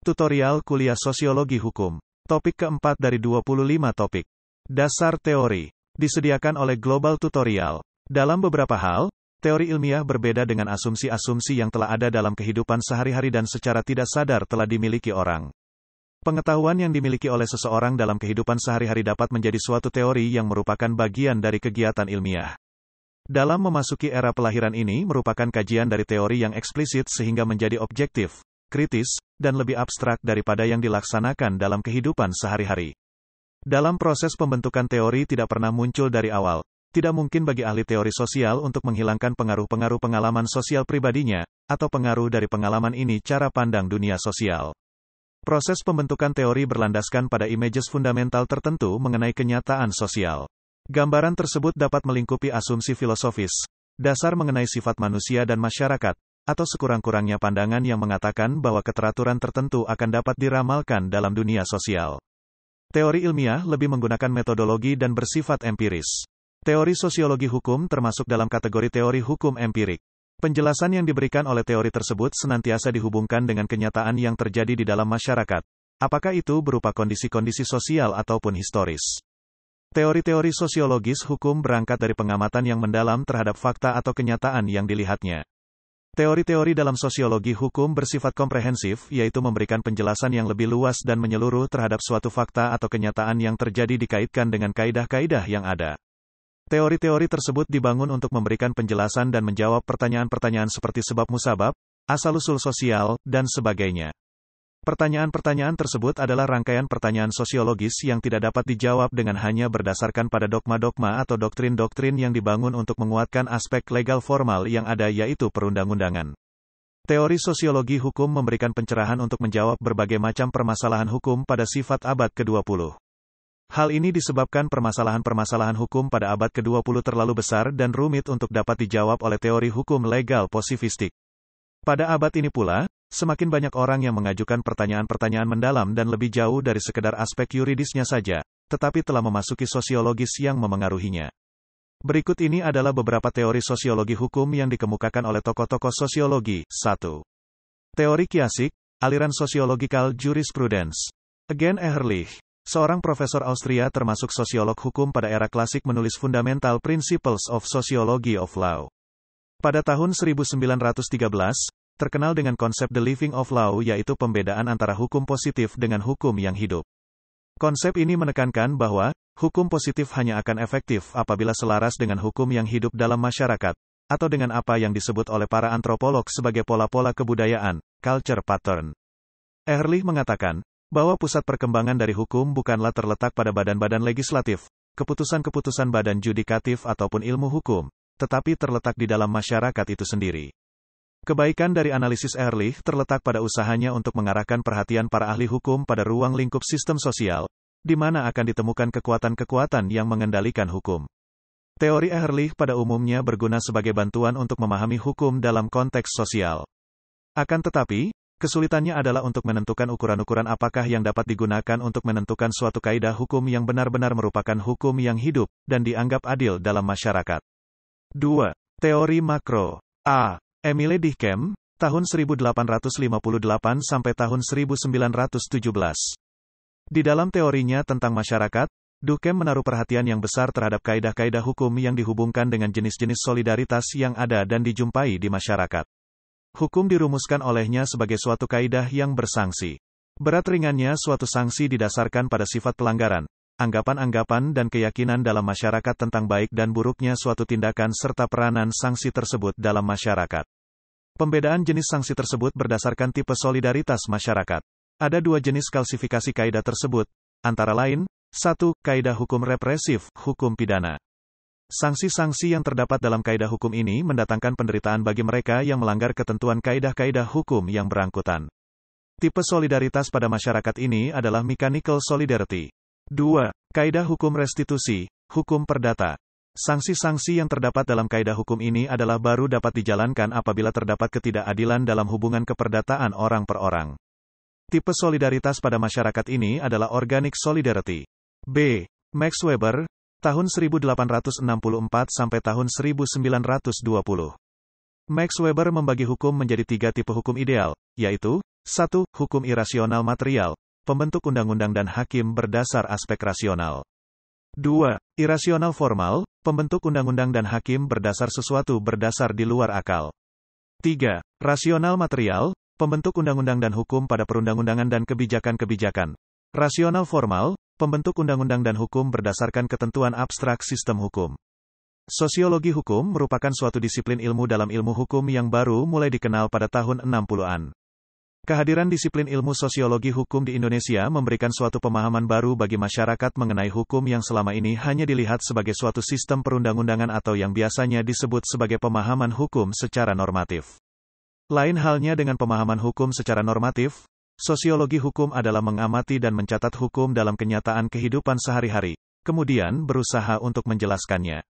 Tutorial Kuliah Sosiologi Hukum. Topik keempat dari 25 topik. Dasar teori. Disediakan oleh Global Tutorial. Dalam beberapa hal, teori ilmiah berbeda dengan asumsi-asumsi yang telah ada dalam kehidupan sehari-hari dan secara tidak sadar telah dimiliki orang. Pengetahuan yang dimiliki oleh seseorang dalam kehidupan sehari-hari dapat menjadi suatu teori yang merupakan bagian dari kegiatan ilmiah. Dalam memasuki era pelahiran ini merupakan kajian dari teori yang eksplisit sehingga menjadi objektif, kritis, dan lebih abstrak daripada yang dilaksanakan dalam kehidupan sehari-hari. Dalam proses pembentukan teori tidak pernah muncul dari awal. Tidak mungkin bagi ahli teori sosial untuk menghilangkan pengaruh-pengaruh pengalaman sosial pribadinya, atau pengaruh dari pengalaman ini cara pandang dunia sosial. Proses pembentukan teori berlandaskan pada images fundamental tertentu mengenai kenyataan sosial. Gambaran tersebut dapat melingkupi asumsi filosofis, dasar mengenai sifat manusia dan masyarakat, atau sekurang-kurangnya pandangan yang mengatakan bahwa keteraturan tertentu akan dapat diramalkan dalam dunia sosial. Teori ilmiah lebih menggunakan metodologi dan bersifat empiris. Teori sosiologi hukum termasuk dalam kategori teori hukum empirik. Penjelasan yang diberikan oleh teori tersebut senantiasa dihubungkan dengan kenyataan yang terjadi di dalam masyarakat, apakah itu berupa kondisi-kondisi sosial ataupun historis. Teori-teori sosiologis hukum berangkat dari pengamatan yang mendalam terhadap fakta atau kenyataan yang dilihatnya. Teori-teori dalam sosiologi hukum bersifat komprehensif, yaitu memberikan penjelasan yang lebih luas dan menyeluruh terhadap suatu fakta atau kenyataan yang terjadi dikaitkan dengan kaidah-kaidah yang ada. Teori-teori tersebut dibangun untuk memberikan penjelasan dan menjawab pertanyaan-pertanyaan seperti sebab musabab, asal-usul sosial, dan sebagainya. Pertanyaan-pertanyaan tersebut adalah rangkaian pertanyaan sosiologis yang tidak dapat dijawab dengan hanya berdasarkan pada dogma-dogma atau doktrin-doktrin yang dibangun untuk menguatkan aspek legal formal yang ada yaitu perundang-undangan. Teori sosiologi hukum memberikan pencerahan untuk menjawab berbagai macam permasalahan hukum pada sifat abad ke-20. Hal ini disebabkan permasalahan-permasalahan hukum pada abad ke-20 terlalu besar dan rumit untuk dapat dijawab oleh teori hukum legal posifistik. Pada abad ini pula, semakin banyak orang yang mengajukan pertanyaan-pertanyaan mendalam dan lebih jauh dari sekedar aspek yuridisnya saja, tetapi telah memasuki sosiologis yang memengaruhinya. Berikut ini adalah beberapa teori sosiologi hukum yang dikemukakan oleh tokoh-tokoh sosiologi. 1. Teori kiasik, aliran sosiological jurisprudence. Again Ehrlich, seorang profesor Austria termasuk sosiolog hukum pada era klasik menulis Fundamental Principles of Sociology of Law. Pada tahun 1913, terkenal dengan konsep the living of law yaitu pembedaan antara hukum positif dengan hukum yang hidup. Konsep ini menekankan bahwa, hukum positif hanya akan efektif apabila selaras dengan hukum yang hidup dalam masyarakat, atau dengan apa yang disebut oleh para antropolog sebagai pola-pola kebudayaan, culture pattern. Ehrlich mengatakan, bahwa pusat perkembangan dari hukum bukanlah terletak pada badan-badan legislatif, keputusan-keputusan badan judikatif ataupun ilmu hukum, tetapi terletak di dalam masyarakat itu sendiri. Kebaikan dari analisis Ehrlich terletak pada usahanya untuk mengarahkan perhatian para ahli hukum pada ruang lingkup sistem sosial, di mana akan ditemukan kekuatan-kekuatan yang mengendalikan hukum. Teori Ehrlich pada umumnya berguna sebagai bantuan untuk memahami hukum dalam konteks sosial. Akan tetapi, kesulitannya adalah untuk menentukan ukuran-ukuran apakah yang dapat digunakan untuk menentukan suatu kaidah hukum yang benar-benar merupakan hukum yang hidup, dan dianggap adil dalam masyarakat. 2. Teori makro. A. Emile Durkheim, tahun 1858 sampai tahun 1917. Di dalam teorinya tentang masyarakat, Durkheim menaruh perhatian yang besar terhadap kaidah-kaidah hukum yang dihubungkan dengan jenis-jenis solidaritas yang ada dan dijumpai di masyarakat. Hukum dirumuskan olehnya sebagai suatu kaidah yang bersangsi. Berat ringannya suatu sanksi didasarkan pada sifat pelanggaran, anggapan-anggapan dan keyakinan dalam masyarakat tentang baik dan buruknya suatu tindakan serta peranan sanksi tersebut dalam masyarakat. Pembedaan jenis sanksi tersebut berdasarkan tipe solidaritas masyarakat. Ada dua jenis klasifikasi kaidah tersebut, antara lain, 1. Kaidah hukum represif, hukum pidana. Sanksi-sanksi yang terdapat dalam kaidah hukum ini mendatangkan penderitaan bagi mereka yang melanggar ketentuan kaidah-kaidah hukum yang berangkutan. Tipe solidaritas pada masyarakat ini adalah mechanical solidarity. 2. Kaidah hukum restitusi, hukum perdata. Sanksi-sanksi yang terdapat dalam kaidah hukum ini adalah baru dapat dijalankan apabila terdapat ketidakadilan dalam hubungan keperdataan orang per orang. Tipe solidaritas pada masyarakat ini adalah organic solidarity. B. Max Weber, tahun 1864 sampai tahun 1920. Max Weber membagi hukum menjadi 3 tipe hukum ideal, yaitu 1. Hukum irasional material, pembentuk undang-undang dan hakim berdasar aspek rasional. 2. Irasional formal, pembentuk undang-undang dan hakim berdasar sesuatu berdasar di luar akal. 3. Rasional material, pembentuk undang-undang dan hukum pada perundang-undangan dan kebijakan-kebijakan. Rasional formal, pembentuk undang-undang dan hukum berdasarkan ketentuan abstrak sistem hukum. Sosiologi hukum merupakan suatu disiplin ilmu dalam ilmu hukum yang baru mulai dikenal pada tahun 60-an. Kehadiran disiplin ilmu sosiologi hukum di Indonesia memberikan suatu pemahaman baru bagi masyarakat mengenai hukum yang selama ini hanya dilihat sebagai suatu sistem perundang-undangan atau yang biasanya disebut sebagai pemahaman hukum secara normatif. Lain halnya dengan pemahaman hukum secara normatif, sosiologi hukum adalah mengamati dan mencatat hukum dalam kenyataan kehidupan sehari-hari, kemudian berusaha untuk menjelaskannya.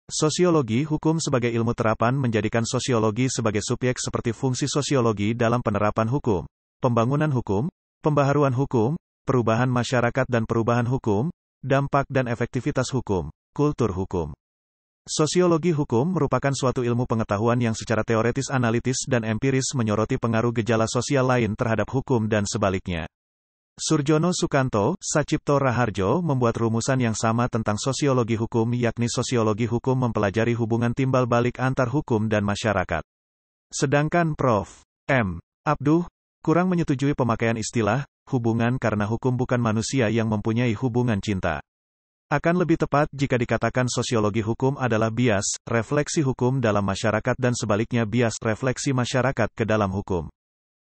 Sosiologi hukum sebagai ilmu terapan menjadikan sosiologi sebagai subjek seperti fungsi sosiologi dalam penerapan hukum, pembangunan hukum, pembaharuan hukum, perubahan masyarakat dan perubahan hukum, dampak dan efektivitas hukum, kultur hukum. Sosiologi hukum merupakan suatu ilmu pengetahuan yang secara teoretis analitis dan empiris menyoroti pengaruh gejala sosial lain terhadap hukum dan sebaliknya. Surjono Sukanto, Sacipto Raharjo membuat rumusan yang sama tentang sosiologi hukum yakni sosiologi hukum mempelajari hubungan timbal balik antar hukum dan masyarakat. Sedangkan Prof. M. Abduh, kurang menyetujui pemakaian istilah, hubungan karena hukum bukan manusia yang mempunyai hubungan cinta. Akan lebih tepat jika dikatakan sosiologi hukum adalah bias, refleksi hukum dalam masyarakat dan sebaliknya bias, refleksi masyarakat ke dalam hukum.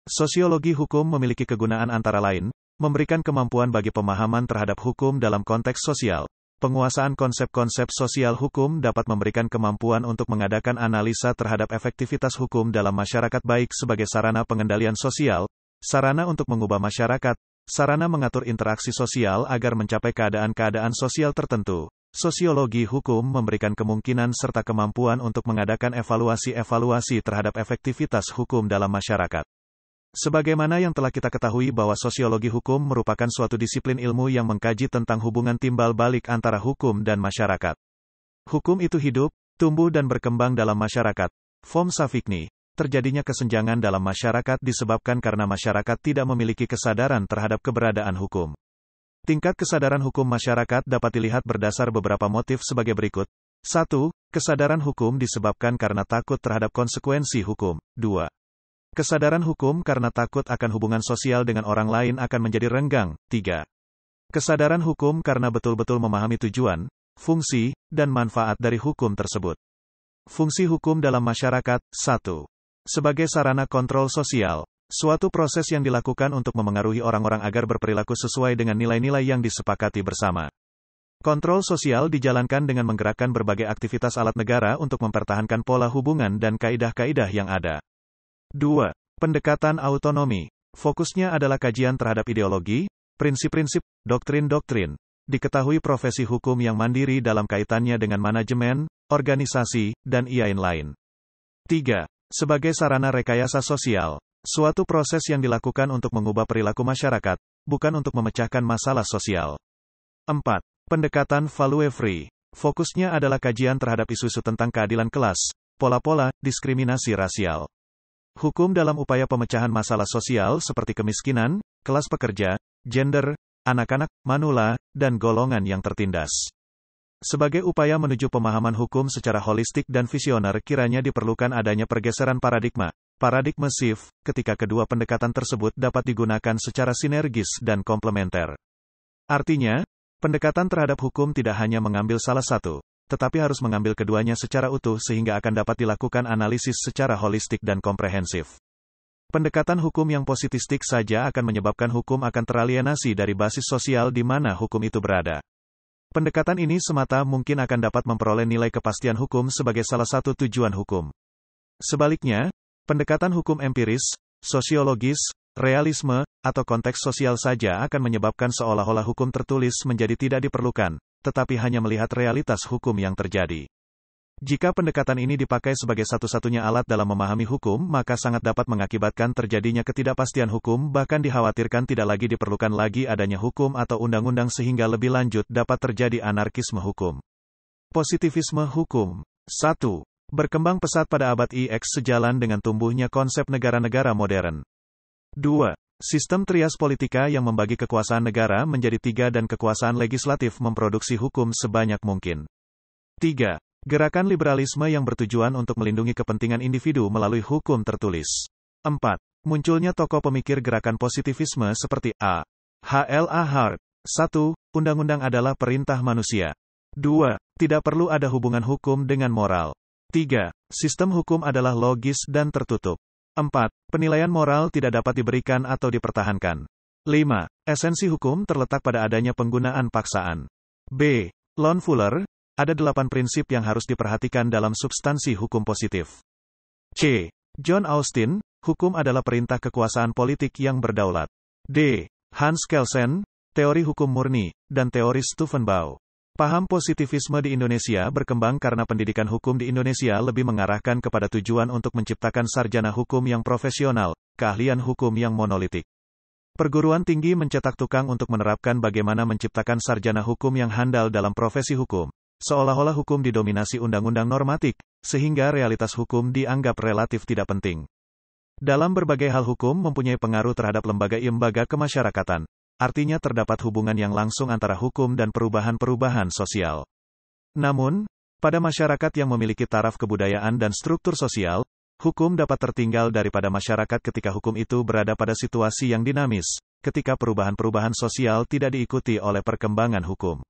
Sosiologi hukum memiliki kegunaan antara lain, memberikan kemampuan bagi pemahaman terhadap hukum dalam konteks sosial. Penguasaan konsep-konsep sosial hukum dapat memberikan kemampuan untuk mengadakan analisa terhadap efektivitas hukum dalam masyarakat baik sebagai sarana pengendalian sosial, sarana untuk mengubah masyarakat, sarana mengatur interaksi sosial agar mencapai keadaan-keadaan sosial tertentu. Sosiologi hukum memberikan kemungkinan serta kemampuan untuk mengadakan evaluasi-evaluasi terhadap efektivitas hukum dalam masyarakat. Sebagaimana yang telah kita ketahui bahwa sosiologi hukum merupakan suatu disiplin ilmu yang mengkaji tentang hubungan timbal balik antara hukum dan masyarakat. Hukum itu hidup, tumbuh dan berkembang dalam masyarakat. Vom Savigny. Terjadinya kesenjangan dalam masyarakat disebabkan karena masyarakat tidak memiliki kesadaran terhadap keberadaan hukum. Tingkat kesadaran hukum masyarakat dapat dilihat berdasar beberapa motif sebagai berikut. 1. Kesadaran hukum disebabkan karena takut terhadap konsekuensi hukum. 2. Kesadaran hukum karena takut akan hubungan sosial dengan orang lain akan menjadi renggang. 3. Kesadaran hukum karena betul-betul memahami tujuan, fungsi, dan manfaat dari hukum tersebut. Fungsi hukum dalam masyarakat. 1. Sebagai sarana kontrol sosial, suatu proses yang dilakukan untuk memengaruhi orang-orang agar berperilaku sesuai dengan nilai-nilai yang disepakati bersama. Kontrol sosial dijalankan dengan menggerakkan berbagai aktivitas alat negara untuk mempertahankan pola hubungan dan kaidah-kaidah yang ada. 2. Pendekatan autonomi. Fokusnya adalah kajian terhadap ideologi, prinsip-prinsip, doktrin-doktrin. Diketahui profesi hukum yang mandiri dalam kaitannya dengan manajemen, organisasi, dan lain-lain. 3. Sebagai sarana rekayasa sosial, suatu proses yang dilakukan untuk mengubah perilaku masyarakat, bukan untuk memecahkan masalah sosial. 4. Pendekatan value-free. Fokusnya adalah kajian terhadap isu-isu tentang keadilan kelas, pola-pola, diskriminasi rasial. Hukum dalam upaya pemecahan masalah sosial seperti kemiskinan, kelas pekerja, gender, anak-anak, manula, dan golongan yang tertindas. Sebagai upaya menuju pemahaman hukum secara holistik dan visioner kiranya diperlukan adanya pergeseran paradigma shift, ketika kedua pendekatan tersebut dapat digunakan secara sinergis dan komplementer. Artinya, pendekatan terhadap hukum tidak hanya mengambil salah satu, tetapi harus mengambil keduanya secara utuh sehingga akan dapat dilakukan analisis secara holistik dan komprehensif. Pendekatan hukum yang positistik saja akan menyebabkan hukum akan teralienasi dari basis sosial di mana hukum itu berada. Pendekatan ini semata mungkin akan dapat memperoleh nilai kepastian hukum sebagai salah satu tujuan hukum. Sebaliknya, pendekatan hukum empiris, sosiologis, realisme, atau konteks sosial saja akan menyebabkan seolah-olah hukum tertulis menjadi tidak diperlukan, tetapi hanya melihat realitas hukum yang terjadi. Jika pendekatan ini dipakai sebagai satu-satunya alat dalam memahami hukum, maka sangat dapat mengakibatkan terjadinya ketidakpastian hukum, bahkan dikhawatirkan tidak lagi diperlukan lagi adanya hukum atau undang-undang sehingga lebih lanjut dapat terjadi anarkisme hukum. Positivisme hukum. 1. Berkembang pesat pada abad IX sejalan dengan tumbuhnya konsep negara-negara modern. 2. Sistem trias politika yang membagi kekuasaan negara menjadi 3 dan kekuasaan legislatif memproduksi hukum sebanyak mungkin. 3. Gerakan liberalisme yang bertujuan untuk melindungi kepentingan individu melalui hukum tertulis. 4. Munculnya tokoh pemikir gerakan positivisme seperti A. H. L. A. Hart. 1. Undang-undang adalah perintah manusia. 2. Tidak perlu ada hubungan hukum dengan moral. 3. Sistem hukum adalah logis dan tertutup. 4. Penilaian moral tidak dapat diberikan atau dipertahankan. 5. Esensi hukum terletak pada adanya penggunaan paksaan. B. Lon Fuller. Ada 8 prinsip yang harus diperhatikan dalam substansi hukum positif. C. John Austin. Hukum adalah perintah kekuasaan politik yang berdaulat. D. Hans Kelsen. Teori hukum murni, dan teori Stufenbau. Paham positivisme di Indonesia berkembang karena pendidikan hukum di Indonesia lebih mengarahkan kepada tujuan untuk menciptakan sarjana hukum yang profesional, keahlian hukum yang monolitik. Perguruan tinggi mencetak tukang untuk menerapkan bagaimana menciptakan sarjana hukum yang handal dalam profesi hukum. Seolah-olah hukum didominasi undang-undang normatik, sehingga realitas hukum dianggap relatif tidak penting. Dalam berbagai hal hukum mempunyai pengaruh terhadap lembaga-lembaga kemasyarakatan. Artinya terdapat hubungan yang langsung antara hukum dan perubahan-perubahan sosial. Namun, pada masyarakat yang memiliki taraf kebudayaan dan struktur sosial, hukum dapat tertinggal daripada masyarakat ketika hukum itu berada pada situasi yang dinamis, ketika perubahan-perubahan sosial tidak diikuti oleh perkembangan hukum.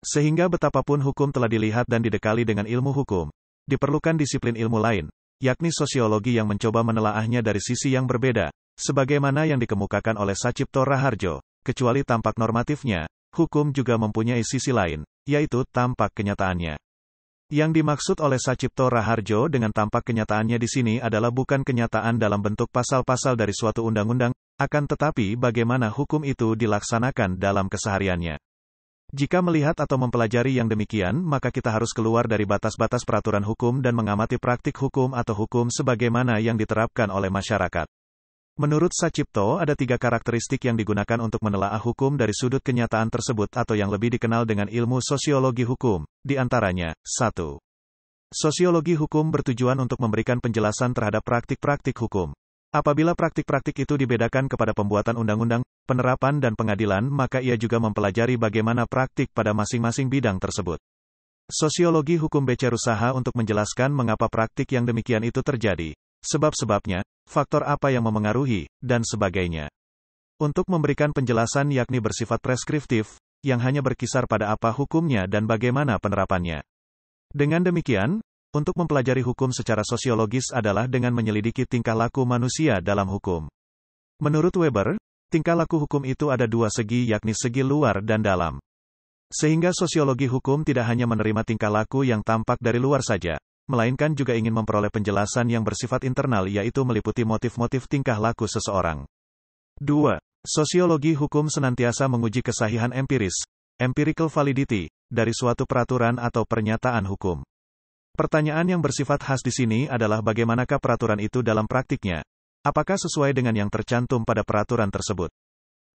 Sehingga betapapun hukum telah dilihat dan didekali dengan ilmu hukum, diperlukan disiplin ilmu lain, yakni sosiologi yang mencoba menelaahnya dari sisi yang berbeda, sebagaimana yang dikemukakan oleh Sacipto Raharjo. Kecuali tampak normatifnya, hukum juga mempunyai sisi lain, yaitu tampak kenyataannya. Yang dimaksud oleh Sacipto Raharjo dengan tampak kenyataannya di sini adalah bukan kenyataan dalam bentuk pasal-pasal dari suatu undang-undang, akan tetapi bagaimana hukum itu dilaksanakan dalam kesehariannya. Jika melihat atau mempelajari yang demikian, maka kita harus keluar dari batas-batas peraturan hukum dan mengamati praktik hukum atau hukum sebagaimana yang diterapkan oleh masyarakat. Menurut Sacipto, ada 3 karakteristik yang digunakan untuk menelaah hukum dari sudut kenyataan tersebut atau yang lebih dikenal dengan ilmu sosiologi hukum, di antaranya, 1. Sosiologi hukum bertujuan untuk memberikan penjelasan terhadap praktik-praktik hukum. Apabila praktik-praktik itu dibedakan kepada pembuatan undang-undang, penerapan dan pengadilan, maka ia juga mempelajari bagaimana praktik pada masing-masing bidang tersebut. Sosiologi hukum berusaha untuk menjelaskan mengapa praktik yang demikian itu terjadi, sebab-sebabnya, faktor apa yang memengaruhi, dan sebagainya. Untuk memberikan penjelasan yakni bersifat preskriptif, yang hanya berkisar pada apa hukumnya dan bagaimana penerapannya. Dengan demikian, untuk mempelajari hukum secara sosiologis adalah dengan menyelidiki tingkah laku manusia dalam hukum. Menurut Weber, tingkah laku hukum itu ada 2 segi yakni segi luar dan dalam. Sehingga sosiologi hukum tidak hanya menerima tingkah laku yang tampak dari luar saja, melainkan juga ingin memperoleh penjelasan yang bersifat internal yaitu meliputi motif-motif tingkah laku seseorang. 2. Sosiologi hukum senantiasa menguji kesahihan empiris, empirical validity, dari suatu peraturan atau pernyataan hukum. Pertanyaan yang bersifat khas di sini adalah bagaimanakah peraturan itu dalam praktiknya? Apakah sesuai dengan yang tercantum pada peraturan tersebut?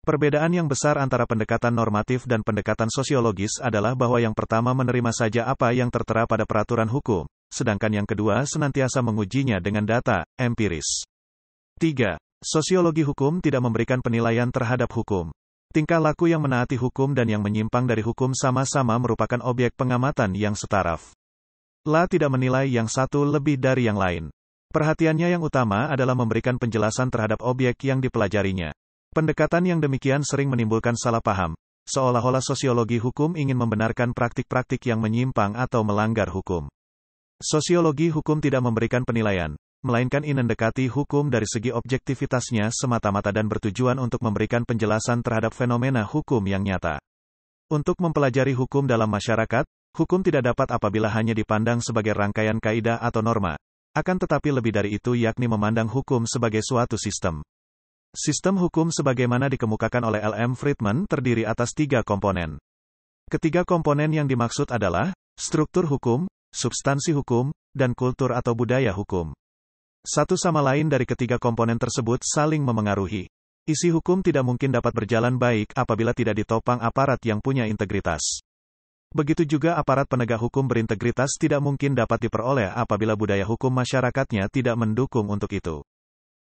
Perbedaan yang besar antara pendekatan normatif dan pendekatan sosiologis adalah bahwa yang pertama menerima saja apa yang tertera pada peraturan hukum, sedangkan yang kedua senantiasa mengujinya dengan data, empiris. 3. Sosiologi hukum tidak memberikan penilaian terhadap hukum. Tingkah laku yang menaati hukum dan yang menyimpang dari hukum sama-sama merupakan objek pengamatan yang setaraf. Tidak menilai yang satu lebih dari yang lain. Perhatiannya yang utama adalah memberikan penjelasan terhadap objek yang dipelajarinya. Pendekatan yang demikian sering menimbulkan salah paham, seolah-olah sosiologi hukum ingin membenarkan praktik-praktik yang menyimpang atau melanggar hukum. Sosiologi hukum tidak memberikan penilaian, melainkan ingin mendekati hukum dari segi objektivitasnya semata-mata dan bertujuan untuk memberikan penjelasan terhadap fenomena hukum yang nyata. Untuk mempelajari hukum dalam masyarakat, hukum tidak dapat apabila hanya dipandang sebagai rangkaian kaidah atau norma, akan tetapi lebih dari itu yakni memandang hukum sebagai suatu sistem. Sistem hukum sebagaimana dikemukakan oleh L.M. Friedman terdiri atas 3 komponen. Ketiga komponen yang dimaksud adalah struktur hukum, substansi hukum, dan kultur atau budaya hukum. Satu sama lain dari ketiga komponen tersebut saling memengaruhi. Isi hukum tidak mungkin dapat berjalan baik apabila tidak ditopang aparat yang punya integritas. Begitu juga aparat penegak hukum berintegritas tidak mungkin dapat diperoleh apabila budaya hukum masyarakatnya tidak mendukung untuk itu.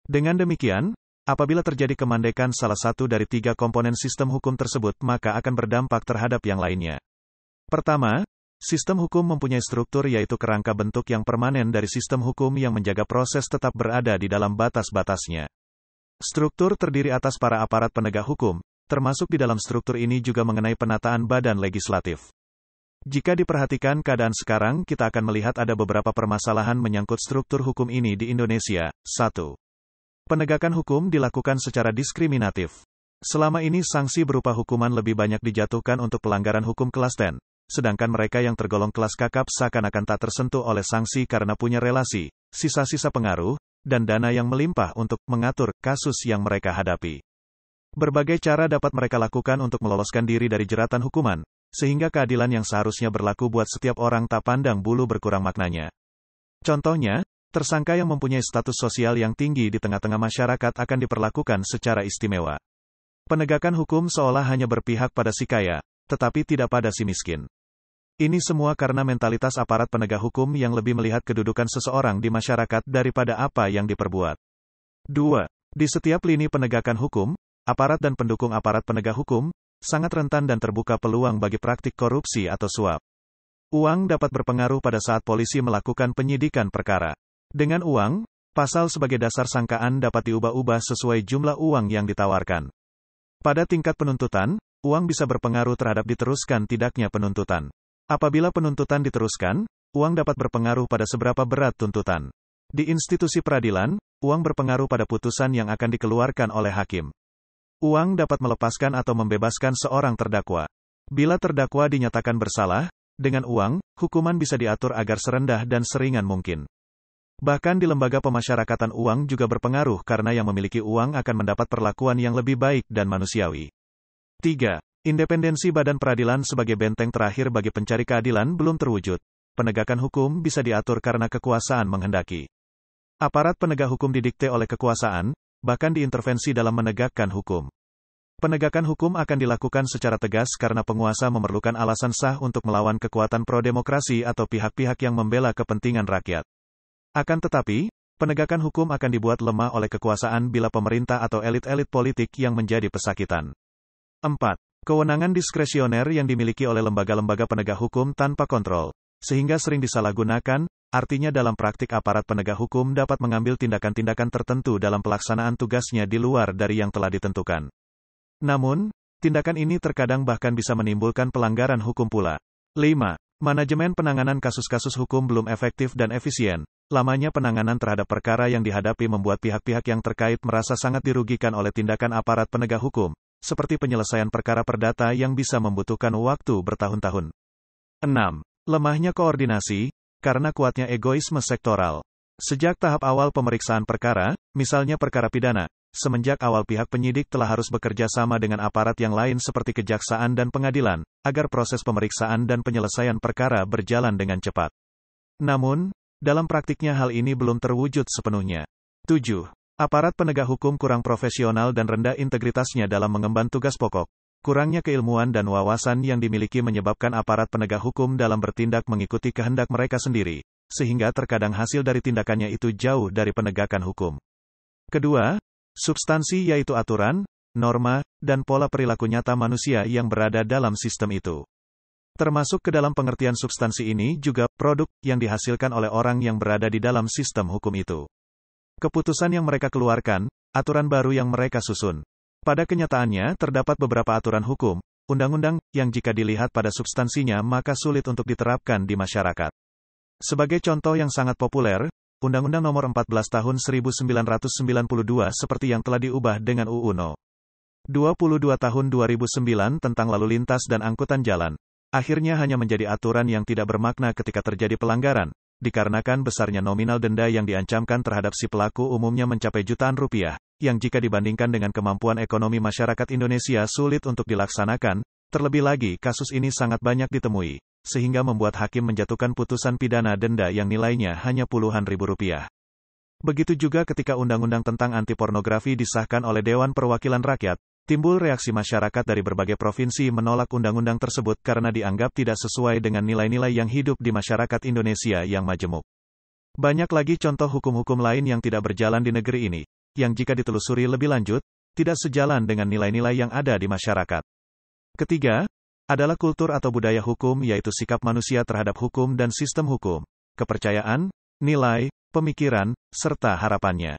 Dengan demikian, apabila terjadi kemandekan salah satu dari tiga komponen sistem hukum tersebut, maka akan berdampak terhadap yang lainnya. Pertama, sistem hukum mempunyai struktur yaitu kerangka bentuk yang permanen dari sistem hukum yang menjaga proses tetap berada di dalam batas-batasnya. Struktur terdiri atas para aparat penegak hukum, termasuk di dalam struktur ini juga mengenai penataan badan legislatif. Jika diperhatikan keadaan sekarang, kita akan melihat ada beberapa permasalahan menyangkut struktur hukum ini di Indonesia. 1. Penegakan hukum dilakukan secara diskriminatif. Selama ini sanksi berupa hukuman lebih banyak dijatuhkan untuk pelanggaran hukum kelas 10. Sedangkan mereka yang tergolong kelas kakap seakan-akan tak tersentuh oleh sanksi karena punya relasi, sisa-sisa pengaruh, dan dana yang melimpah untuk mengatur kasus yang mereka hadapi. Berbagai cara dapat mereka lakukan untuk meloloskan diri dari jeratan hukuman, sehingga keadilan yang seharusnya berlaku buat setiap orang tak pandang bulu berkurang maknanya. Contohnya, tersangka yang mempunyai status sosial yang tinggi di tengah-tengah masyarakat akan diperlakukan secara istimewa. Penegakan hukum seolah hanya berpihak pada si kaya, tetapi tidak pada si miskin. Ini semua karena mentalitas aparat penegak hukum yang lebih melihat kedudukan seseorang di masyarakat daripada apa yang diperbuat. 2. Di setiap lini penegakan hukum, aparat dan pendukung aparat penegak hukum sangat rentan dan terbuka peluang bagi praktik korupsi atau suap. Uang dapat berpengaruh pada saat polisi melakukan penyidikan perkara. Dengan uang, pasal sebagai dasar sangkaan dapat diubah-ubah sesuai jumlah uang yang ditawarkan. Pada tingkat penuntutan, uang bisa berpengaruh terhadap diteruskan tidaknya penuntutan. Apabila penuntutan diteruskan, uang dapat berpengaruh pada seberapa berat tuntutan. Di institusi peradilan, uang berpengaruh pada putusan yang akan dikeluarkan oleh hakim. Uang dapat melepaskan atau membebaskan seorang terdakwa. Bila terdakwa dinyatakan bersalah, dengan uang, hukuman bisa diatur agar serendah dan seringan mungkin. Bahkan di lembaga pemasyarakatan uang juga berpengaruh karena yang memiliki uang akan mendapat perlakuan yang lebih baik dan manusiawi. 3. Independensi badan peradilan sebagai benteng terakhir bagi pencari keadilan belum terwujud. Penegakan hukum bisa diatur karena kekuasaan menghendaki. Aparat penegak hukum didikte oleh kekuasaan, bahkan diintervensi dalam menegakkan hukum. Penegakan hukum akan dilakukan secara tegas karena penguasa memerlukan alasan sah untuk melawan kekuatan pro-demokrasi atau pihak-pihak yang membela kepentingan rakyat. Akan tetapi, penegakan hukum akan dibuat lemah oleh kekuasaan bila pemerintah atau elit-elit politik yang menjadi pesakitan. 4. Kewenangan diskresioner yang dimiliki oleh lembaga-lembaga penegak hukum tanpa kontrol, sehingga sering disalahgunakan, artinya dalam praktik aparat penegak hukum dapat mengambil tindakan-tindakan tertentu dalam pelaksanaan tugasnya di luar dari yang telah ditentukan. Namun, tindakan ini terkadang bahkan bisa menimbulkan pelanggaran hukum pula. 5. Manajemen penanganan kasus-kasus hukum belum efektif dan efisien. Lamanya penanganan terhadap perkara yang dihadapi membuat pihak-pihak yang terkait merasa sangat dirugikan oleh tindakan aparat penegak hukum, seperti penyelesaian perkara perdata yang bisa membutuhkan waktu bertahun-tahun. 6. Lemahnya koordinasi, karena kuatnya egoisme sektoral. Sejak tahap awal pemeriksaan perkara, misalnya perkara pidana, semenjak awal pihak penyidik telah harus bekerja sama dengan aparat yang lain seperti kejaksaan dan pengadilan, agar proses pemeriksaan dan penyelesaian perkara berjalan dengan cepat. Namun, dalam praktiknya hal ini belum terwujud sepenuhnya. 7. Aparat penegak hukum kurang profesional dan rendah integritasnya dalam mengemban tugas pokok. Kurangnya keilmuan dan wawasan yang dimiliki menyebabkan aparat penegak hukum dalam bertindak mengikuti kehendak mereka sendiri, sehingga terkadang hasil dari tindakannya itu jauh dari penegakan hukum. Kedua, substansi yaitu aturan, norma, dan pola perilaku nyata manusia yang berada dalam sistem itu. Termasuk ke dalam pengertian substansi ini juga produk yang dihasilkan oleh orang yang berada di dalam sistem hukum itu. Keputusan yang mereka keluarkan, aturan baru yang mereka susun. Pada kenyataannya, terdapat beberapa aturan hukum, undang-undang, yang jika dilihat pada substansinya maka sulit untuk diterapkan di masyarakat. Sebagai contoh yang sangat populer, Undang-Undang Nomor 14 Tahun 1992 seperti yang telah diubah dengan UU No. 22 Tahun 2009 tentang lalu lintas dan angkutan jalan, akhirnya hanya menjadi aturan yang tidak bermakna ketika terjadi pelanggaran, dikarenakan besarnya nominal denda yang diancamkan terhadap si pelaku umumnya mencapai jutaan rupiah, yang jika dibandingkan dengan kemampuan ekonomi masyarakat Indonesia sulit untuk dilaksanakan. Terlebih lagi kasus ini sangat banyak ditemui, sehingga membuat hakim menjatuhkan putusan pidana denda yang nilainya hanya puluhan ribu rupiah. Begitu juga ketika undang-undang tentang anti pornografi disahkan oleh Dewan Perwakilan Rakyat, timbul reaksi masyarakat dari berbagai provinsi menolak undang-undang tersebut karena dianggap tidak sesuai dengan nilai-nilai yang hidup di masyarakat Indonesia yang majemuk. Banyak lagi contoh hukum-hukum lain yang tidak berjalan di negeri ini, yang jika ditelusuri lebih lanjut, tidak sejalan dengan nilai-nilai yang ada di masyarakat. Ketiga, adalah kultur atau budaya hukum, yaitu sikap manusia terhadap hukum dan sistem hukum, kepercayaan, nilai, pemikiran, serta harapannya.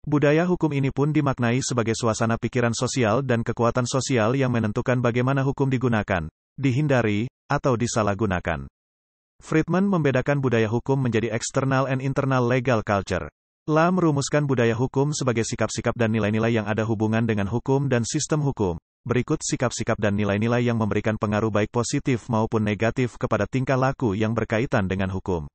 Budaya hukum ini pun dimaknai sebagai suasana pikiran sosial dan kekuatan sosial yang menentukan bagaimana hukum digunakan, dihindari, atau disalahgunakan. Friedman membedakan budaya hukum menjadi external and internal legal culture. La merumuskan budaya hukum sebagai sikap-sikap dan nilai-nilai yang ada hubungan dengan hukum dan sistem hukum. Berikut sikap-sikap dan nilai-nilai yang memberikan pengaruh baik positif maupun negatif kepada tingkah laku yang berkaitan dengan hukum.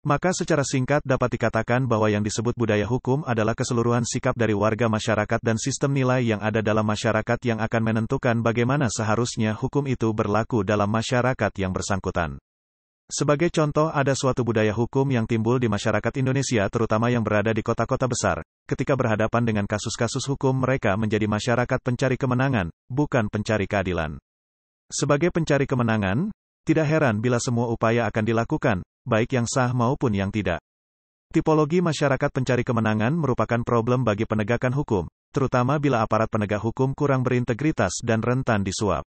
Maka secara singkat dapat dikatakan bahwa yang disebut budaya hukum adalah keseluruhan sikap dari warga masyarakat dan sistem nilai yang ada dalam masyarakat yang akan menentukan bagaimana seharusnya hukum itu berlaku dalam masyarakat yang bersangkutan. Sebagai contoh, ada suatu budaya hukum yang timbul di masyarakat Indonesia terutama yang berada di kota-kota besar. Ketika berhadapan dengan kasus-kasus hukum, mereka menjadi masyarakat pencari kemenangan, bukan pencari keadilan. Sebagai pencari kemenangan, tidak heran bila semua upaya akan dilakukan, baik yang sah maupun yang tidak. Tipologi masyarakat pencari kemenangan merupakan problem bagi penegakan hukum, terutama bila aparat penegak hukum kurang berintegritas dan rentan disuap.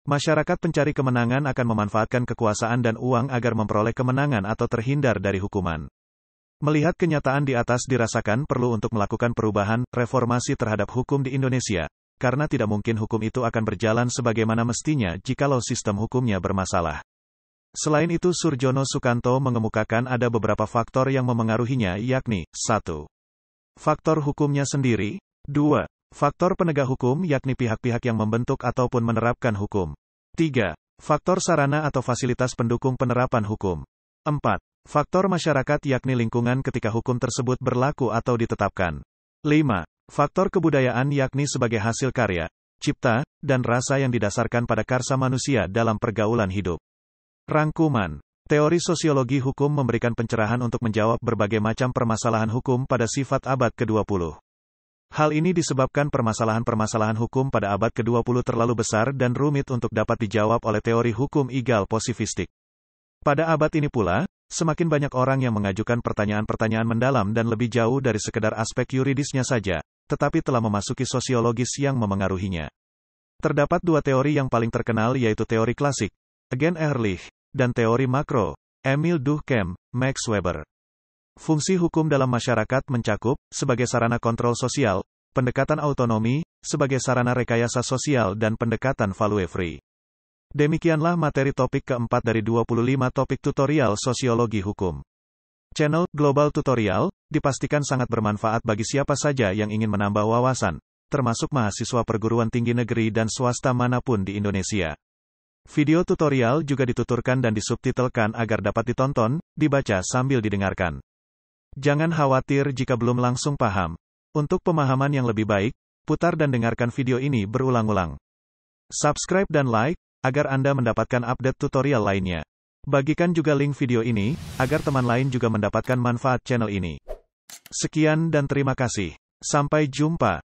Masyarakat pencari kemenangan akan memanfaatkan kekuasaan dan uang agar memperoleh kemenangan atau terhindar dari hukuman. Melihat kenyataan di atas dirasakan perlu untuk melakukan perubahan, reformasi terhadap hukum di Indonesia, karena tidak mungkin hukum itu akan berjalan sebagaimana mestinya jikalau sistem hukumnya bermasalah. Selain itu, Surjono Sukanto mengemukakan ada beberapa faktor yang memengaruhinya, yakni 1. Faktor hukumnya sendiri. 2. Faktor penegak hukum, yakni pihak-pihak yang membentuk ataupun menerapkan hukum. 3. Faktor sarana atau fasilitas pendukung penerapan hukum. 4. Faktor masyarakat, yakni lingkungan ketika hukum tersebut berlaku atau ditetapkan. 5. Faktor kebudayaan, yakni sebagai hasil karya, cipta, dan rasa yang didasarkan pada karsa manusia dalam pergaulan hidup. Rangkuman. Teori sosiologi hukum memberikan pencerahan untuk menjawab berbagai macam permasalahan hukum pada sifat abad ke-20. Hal ini disebabkan permasalahan-permasalahan hukum pada abad ke-20 terlalu besar dan rumit untuk dapat dijawab oleh teori hukum egal posifistik. Pada abad ini pula, semakin banyak orang yang mengajukan pertanyaan-pertanyaan mendalam dan lebih jauh dari sekedar aspek yuridisnya saja, tetapi telah memasuki sosiologis yang memengaruhinya. Terdapat dua teori yang paling terkenal, yaitu teori klasik, Egen Ehrlich, dan teori makro, Emil Durkheim, Max Weber. Fungsi hukum dalam masyarakat mencakup, sebagai sarana kontrol sosial, pendekatan autonomi, sebagai sarana rekayasa sosial dan pendekatan value-free. Demikianlah materi topik keempat dari 25 topik tutorial sosiologi hukum. Channel Global Tutorial dipastikan sangat bermanfaat bagi siapa saja yang ingin menambah wawasan, termasuk mahasiswa perguruan tinggi negeri dan swasta manapun di Indonesia. Video tutorial juga dituturkan dan disubtitelkan agar dapat ditonton, dibaca sambil didengarkan. Jangan khawatir jika belum langsung paham. Untuk pemahaman yang lebih baik, putar dan dengarkan video ini berulang-ulang. Subscribe dan like, agar Anda mendapatkan update tutorial lainnya. Bagikan juga link video ini, agar teman lain juga mendapatkan manfaat channel ini. Sekian dan terima kasih. Sampai jumpa.